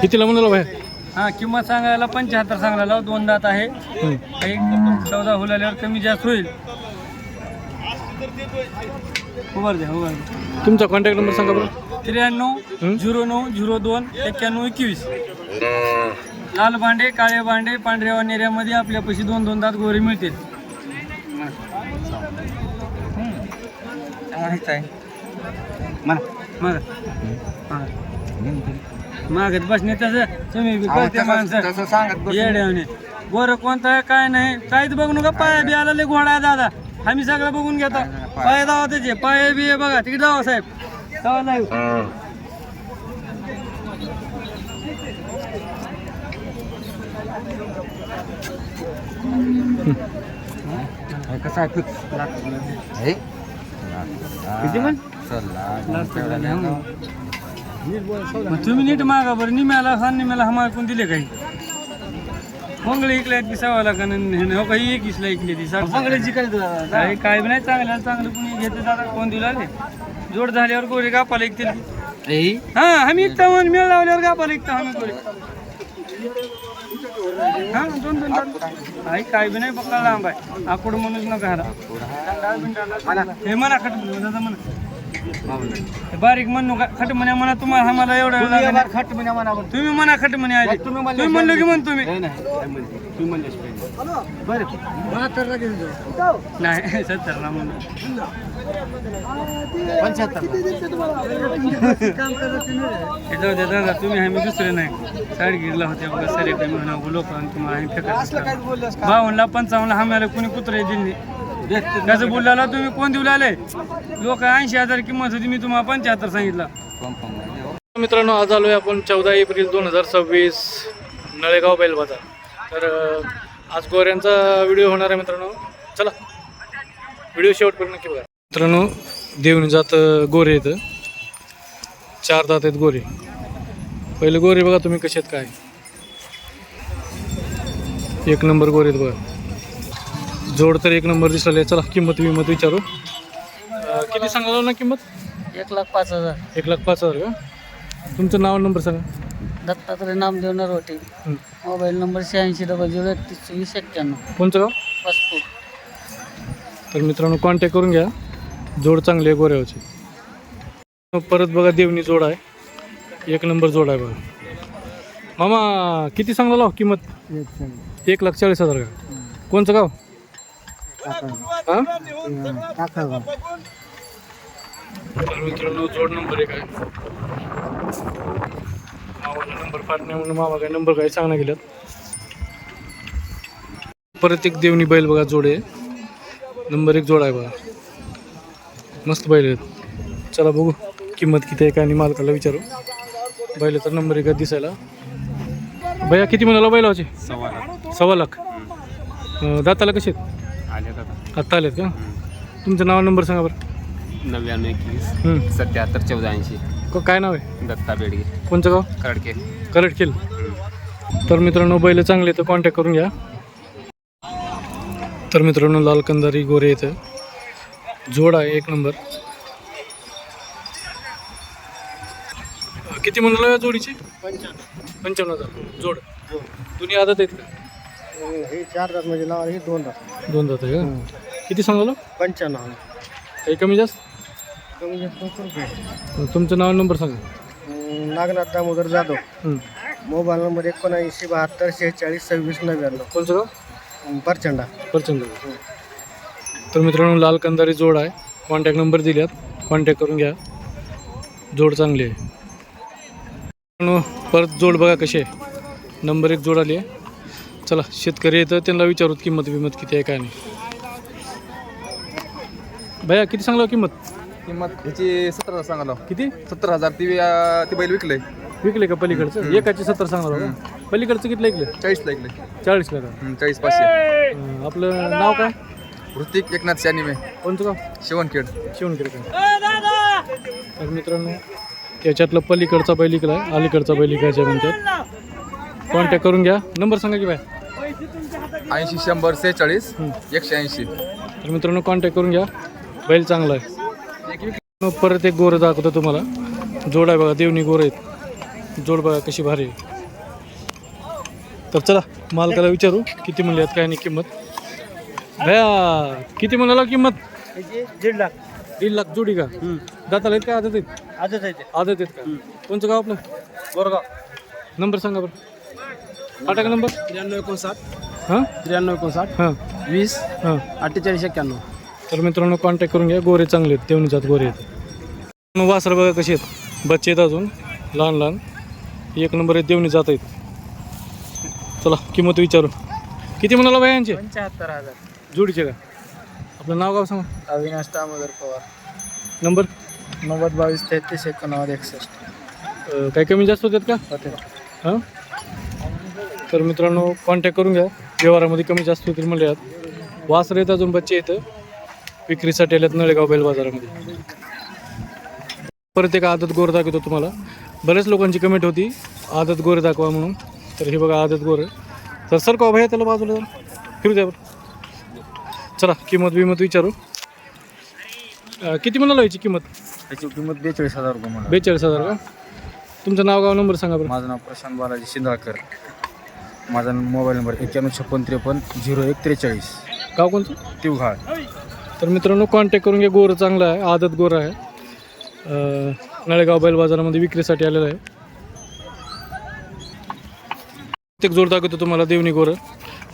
कितीला म्हणाला भाई? हा किंमत सांगायला 75 सांगायला, 2 दात आहे. काही 14 हुलाल्यावर कमी जास्त होईल. उभार द्या उभार. तुमचा कॉन्टॅक्ट नंबर सांगा बरं. 93 09 02 91 21. लाल भांडे, काळे भांडे, पांढऱ्या वानेऱ्यामध्ये आपल्यापाशी 2 दात गोरे मिळतील. मागत बसणे तसं तुम्ही माणसं येड्याने. गोरं कोणतं आहे काय नाही काहीच बघू नका. पाया बी आला लय घोडा आहे दादा. आम्ही सगळं बघून घेतो. पाय दावा त्याचे पाय बी आहे बघा. तिकडे जावा साहेब जावा जाऊ. कसं आहे किती म्हण तुम्ही नीट मागा बरं. निम्याला निम्याला हमाल कोण दिले काही मंगळे इकले की सवाला का हो काही एक इसला इकले ती मंगळ्याची काय काय नाही चांगलं चांगलं कोणी घेते दादा. कोण दिला जोड झाल्यावर गोरे गापाला ऐकतील. हा आम्ही इकता मेळ लावल्यावर गापाला ऐकता आम्ही गोरे. हा 2 आई काय बी नाही बघा लांब आहे. आकुड म्हणूच नका हाला हे म्हणा खट दादा म्हणा. बारीक म्हणू का खट म्हण्या म्हणा. तुम्हाला आम्हाला एवढं खट म्हण्या म्हणा. तुम्ही म्हणा खट म्हणे आधी. तुम्ही म्हणलं की म्हण तुम्ही नाही 70 ला म्हणून 75 दादा. तुम्ही आम्ही दुसरे नाही साडी गिरला होते बघा सरे काही म्हणा लोक तुम्हाला आम्ही फेकत 52 ला 55 ला आम्हाला कोणी कुत्रे दिली त्याचं बोलला. तुम्ही कोण देऊ आले लोक 80,000 किंमत होती. मी तुम्हाला 75 सांगितलं. मित्रांनो आज आलो आहे आपण 14 एप्रिल 2026 नळेगाव बैल बाजार. तर आज गोऱ्यांचा व्हिडिओ होणार आहे मित्रांनो. चला व्हिडिओ शेवटपर्यंत नक्की बघा. मित्रांनो देवणी जात गोरे येतं 4 दात आहेत गोरे. पहिले गोरे बघा तुम्ही कसे आहेत काय. 1 नंबर गोरे आहेत बघा. जोड तर 1 नंबर दिसले. चला किंमत विचारू. किती सांगाल ना किंमत? 1,05,000. 1,05,000 का? तुमचं नाव नंबर सांगा. दत्तात्रय नामदेव नरवटे. Mobile number 86003191. कोणचं गाव? पासपोर्ट. तर मित्रांनो कॉन्टॅक्ट करून घ्या. जोड चांगली आहे गोऱ्यावरची. परत बघा देवणी जोड आहे. 1 नंबर जोड आहे बघा. मामा किती सांगला किंमत? 1,40,000 का? कोणचं गाव? हां तर मित्रांनो जोड नंबर 1 आहे. मामाला नंबर पाठ नाही म्हणून मामा काय नंबर काय सांगणं गेल्यात. परत एक देवणी बैल बघा जोड आहे. नंबर 1 जोड आहे बघा. मस्त बैल आहेत. चला बघू किंमत किती आहे काय आणि मालकाला विचारू. बैल तर नंबर 1 दिसायला. भैया किती म्हणाला बैलाचे? 1.25 लाख. दाताला कसे आहेत? आत्ता आलेत का? तुमचं नाव नंबर सांगा बरं. 9921 77 84. काय नाव आहे? दत्ता बेडगे. कोणचं गाव? करडखेल. तर मित्रांनो बैल चांगले तर कॉन्टॅक्ट करून घ्या. तर मित्रांनो लाल कंदारी गोरे येतं जोड आहे 1 नंबर. किती म्हणाला या जोडीची? 55,000 जोड. दोन्ही आदत आहेत का? हे 4 दात म्हणजे लावा. हे 2 दात. 2 दात आहे का? किती सांगाल? 95. काही कमी जास्त? कमी जास्त तुमचं नाव नंबर सांगा. नागनाथ दामोदर जाधव. Mobile number 7972464699. कोणचं गाव? प्रचंडा. तर मित्रांनो लाल कंदारी जोड आहे. कॉन्टॅक्ट नंबर दिल्यात. कॉन्टॅक्ट करून घ्या. जोड चांगली आहे. परत जोड बघा कशी आहे. नंबर 1 जोड आली आहे. चला शेतकरी येतं त्यांना विचारूत किंमत किती आहे काय नाही. भैया किती सांगला किंमत? ह्याची 17,000 सांगालो. किती? 70,000. ती बैल विकले का पलीकडचं? एकाचे 70 सांगला का? पलीकडचं किती ऐकलं? 40 ला ऐकले. 40 ला का? 40,500. आपलं नाव काय? ऋतिक एकनाथ शानिमे. कोणतं गाव? शिवणखेड का? तर मित्रांनो त्याच्यातलं पलीकडचा बैल इकला आहे. अलीकडचा बैल इकायच्या म्हणतात. कॉन्टॅक्ट करून घ्या. नंबर सांगा की बाय. 80 100 46 180. तर मित्रांनो कॉन्टॅक्ट करून घ्या. बैल चांगला आहे. परत एक गोरं दाखवतो तुम्हाला. जोड आहे बघा, देवणी गोरं आहेत. जोड बघा कशी भारी आहे. तर चला मालकाला विचारू किती म्हणले आहेत काय नाही किंमत. भया किती म्हणाला किंमत? 1.5 लाख. 1.5 लाख जोडी का? दाताला आहेत का आदत आहेत? आजच आहे ते. आदत आहेत का? कोणचं गाव आपलं? गोरगाव. नंबर सांगा बरं. टाका नंबर. 9359 हां 9359 हां 20 हां. 4891. तर मित्रांनो कॉन्टॅक्ट करून घ्या. गोरे चांगले आहेत, देवणीच्यात गोरे आहेत. वासर बघा कसे आहेत, बच्चे आहेत अजून लहान लहान. एक नंबर आहेत, देवणी जात आहेत. चला किंमत विचारू. किती म्हणाला बाई यांचे? 75,000. जोडीचे का? आपलं नाव गाव सांगा. अविनाश दामोदर पवार. नंबर 90 22 33 89 61. काही कमी जास्त होतात का? होते. हां. तर मित्रांनो कॉन्टॅक्ट करून घ्या. व्यवहारामध्ये कमी जास्त होतील म्हणले आहेत. वासर आहेत अजून, बच्चे येतं विक्रीसाठी आल्यात नळेगाव बैल बाजारामध्ये. परत एक आदत गोर दाखवतो तुम्हाला. बऱ्याच लोकांची कमेंट होती आदत गोरे दाखवा म्हणून. तर हे बघा आदत गोरे. तर सर का भैया त्याला बाजूला जरा फिरू द्या बरं. चला किंमत बिमत विचारू. किती म्हणाला याची किंमत? त्याची किंमत 42,000 रुपये म्हणा. 42,000 का? तुमचं नाव गाव नंबर सांगा बरं. माझं नाव प्रशांत बालाजी शिंदाळकर. माझा मोबाईल नंबर 9156530143. गाव कोणतं? तिवघाळ. तर मित्रांनो कॉन्टॅक्ट करून घ्या. गोरं चांगलं आहे, आदत गोरं आहे. नळेगाव बैल बाजारामध्ये विक्रीसाठी आलेलं आहे. प्रत्येक जोड दाखवतो तुम्हाला देवणी गोरं.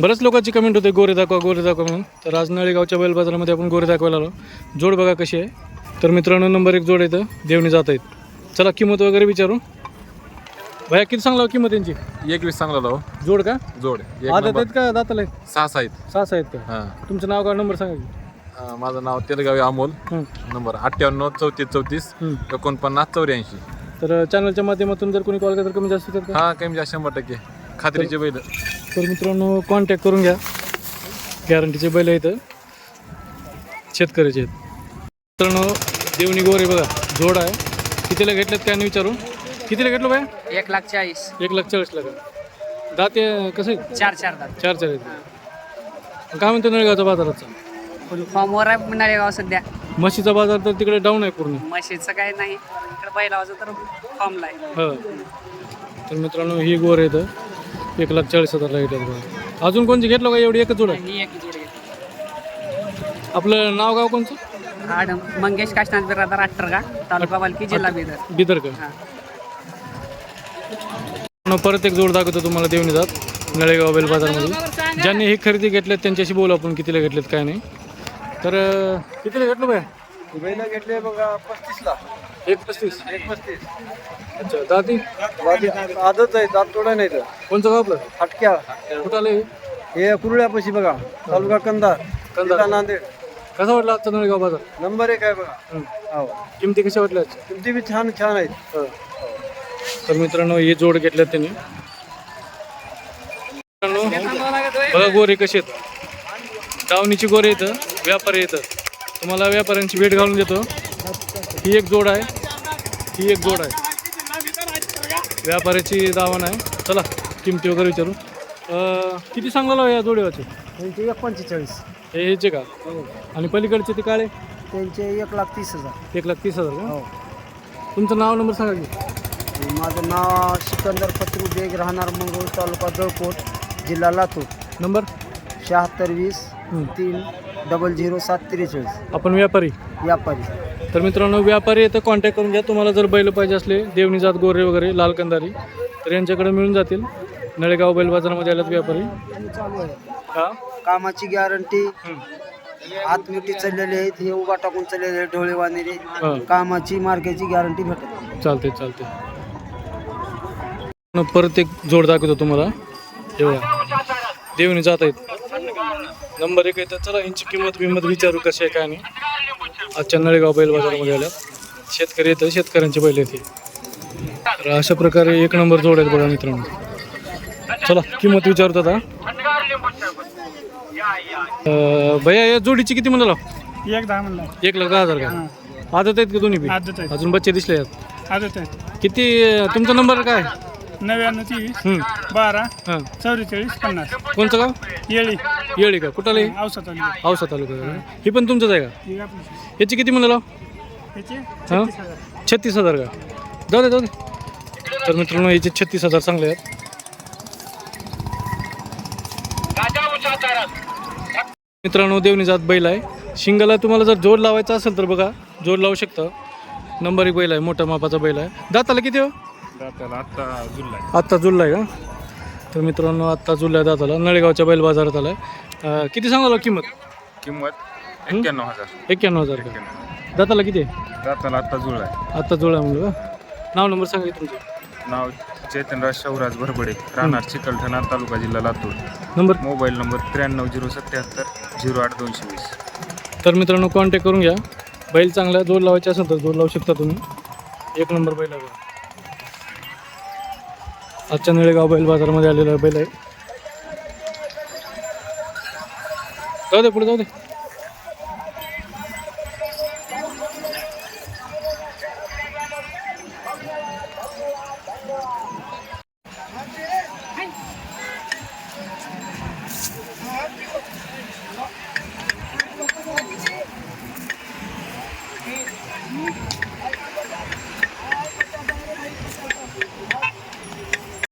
बऱ्याच लोकांची कमेंट होते गोरे दाखवा म्हणून. तर आज नळेगावच्या बैल बाजारामध्ये आपण गोरे दाखवायला आलो. जोड बघा कशी आहे. तर मित्रांनो नंबर 1 जोड येतं, देवणी जात आहेत. चला किंमत वगैरे विचारू. भैया किती सांगला किंमत यांची? 21 चांगला लाव. जोड का? जोड आदत आहेत का दाताला आहेत? 6 आहेत. 6 आहेत का? हां. तुमचं नाव गाव नंबर सांगा की. माझं नाव तेलगावी अमोल. हं. नंबर 98 34 34 हं. 49 84. तर चॅनलच्या माध्यमातून जर कोणी कॉल केला तर कमी जास्त होतात का? हा कमी जास्त 100% खात्रीचे बैल. तर मित्रांनो कॉन्टॅक्ट करून घ्या. गॅरंटीचे बैल इथं शेतकऱ्याचे आहेत. मित्रांनो देवणी गोरे बघा जोड आहे. कितीला घेतलेत काय नाही विचारू. कितीला घेतलं बाय? 1,40,000. 1,40,000 का? दात कसं आहे? 4 दात. 4 आहेत. काय म्हणतो नळेगावचा बाजाराचा? फॉर्मवर आहे म्हणाले गाव सध्या. म्हशीचा बाजार तर तिकडे डाऊन आहे पूर्ण. म्हशीचं काय नाही, इकडे बैलाचं तर फॉर्मला आहे. हो. तर मित्रांनो ही गोर येतं 1,40,000 घेतात बघा. अजून कोणची घेतलं का? एवढी एकच जोड आहे. ही एक जोडी घेतली. आपलं नाव गाव कोणचं? मंगेश काशनाथ बिरादर अट्टरगा, तालुका बालकी, जिल्हा बिदर. बिदर का? हा. परत एक जोड दाखवतो तुम्हाला देवणी जात नळेगाव बैल बाजारमध्ये. ज्यांनी ही खरेदी घेतल्यात त्यांच्याशी बोलू आपण कितीला घेतलेत काय नाही. तर कितीला घेतलं बाय? बैल घेतले बघा 35ला. 1,35. 135. अच्छा दाती आजच आहे, दात तोडा नाही तर. कोणचं गाव आपलं? हटक्या. कुठं आलं हे कुरुळ्यापाशी बघा, तालुका कंधार, जिल्हा नांदेड. कसा वाटला आजचा नळेगाव बाजार? नंबर 1 आहे बघा. हो. किमती कशा वाटल्या आजच्या? किमती बी छान आहेत. तर मित्रांनो हे जोड घेतल्यात त्यांनी. मित्रांनो बघा गोरे कसे आहेत. दावणीची गोरे येतं, व्यापारी येतं. तुम्हाला व्यापाऱ्यांची भेट घालून देतो. ही एक जोड आहे, ही एक जोड आहे. व्यापाऱ्याची दावण आहे. चला किमती वगैरे विचारू. किती सांगला या जोडीवाचे? त्यांचे 1,45,000. हे ह्याचे का? आणि पलीकडचे ते काळे? त्यांचे 1,30,000. 1,30,000 का? हो. तुमचं नाव नंबर सांगा की. माझं नाव सिकंदर पत्रू बेग, राहणार मंगरूळ, तालुका जळकोट, जिल्हा लातूर. नंबर 76 20 3 00 743. आपण व्यापारी. व्यापारी. तर मित्रांनो व्यापारी येतं कॉन्टॅक्ट करून घ्या. तुम्हाला जर बैल पाहिजे असले देवणी जात गोरे वगैरे लाल कंदारी तर यांच्याकडे मिळून जातील. नळेगाव बैल बाजारामध्ये आल्यात व्यापारी. चालू आहे. हा कामाची गॅरंटी. हात मिठी चाललेले आहेत, हे उभा टाकून चाललेले आहेत, ढोळे वानेरे. हा कामाची मार्केटची गॅरंटी भेटत. चालते चालते. परत एक जोड दाखवतो तुम्हाला. एवढा देवणी जात आहेत. नंबर 1 येतं. चला यांची किंमत विचारू कशी आहे काय नाही. आजच्या नळेगाव बैल बाजारामध्ये आल्या. शेतकरी येतं, शेतकऱ्यांचे बैल येते. तर अशा प्रकारे 1 नंबर जोड आहेत बघा मित्रांनो. चला किंमत विचारतो आता. भैया या जोडीची किती म्हणाला? 1,10 म्हणला. 1,10,000 का? आदत आहेत का दोन्ही बी? अजून बच्चे दिसले आहेत. आदत आहे. किती तुमचा नंबर काय? 99 30 12 हां 44 50. कोणचं गाव? येळी. येळी का? कुठाला? औसा तालुका. औसा तालुका. ही पण तुमचंच आहे का? याची किती म्हणाला? हां 36,000 का जाऊ दे तर मित्रांनो याचे 36,000 चांगले आहेत. मित्रांनो देवणी जात बैल आहे. शिंगाला तुम्हाला जर जोड लावायचा असेल तर बघा जोड लावू शकता. नंबर 1 बैल आहे, मोठा मापाचा बैल आहे. दाताला किती हो? आत्ता जुळला आहे का? तर मित्रांनो आत्ता जुळला आहे दाताला. नळेगावच्या बैल बाजारात आला आहे. किती सांगाल किंमत? 91,000 का? दाताला किती आहे? दाताला आत्ता जुळला आहे. आत्ता जुळला म्हणलं का? नाव नंबर सांगा तुमचं. नाव चैतनराज शाहूराज भरबडे, राहणार चिकलठाणा, तालुका जिल्हा लातूर. नंबर मोबाईल नंबर 930770 08 तर मित्रांनो कॉन्टॅक्ट करून घ्या. बैल चांगला जोड लावायचे असेल तर जोड लावू शकता तुम्ही. 1 नंबर बैल आहे. आजच्या नळेगाव बैल बाजारामध्ये आलेला बैल आहे. जाऊ दे पुढे जाऊ दे.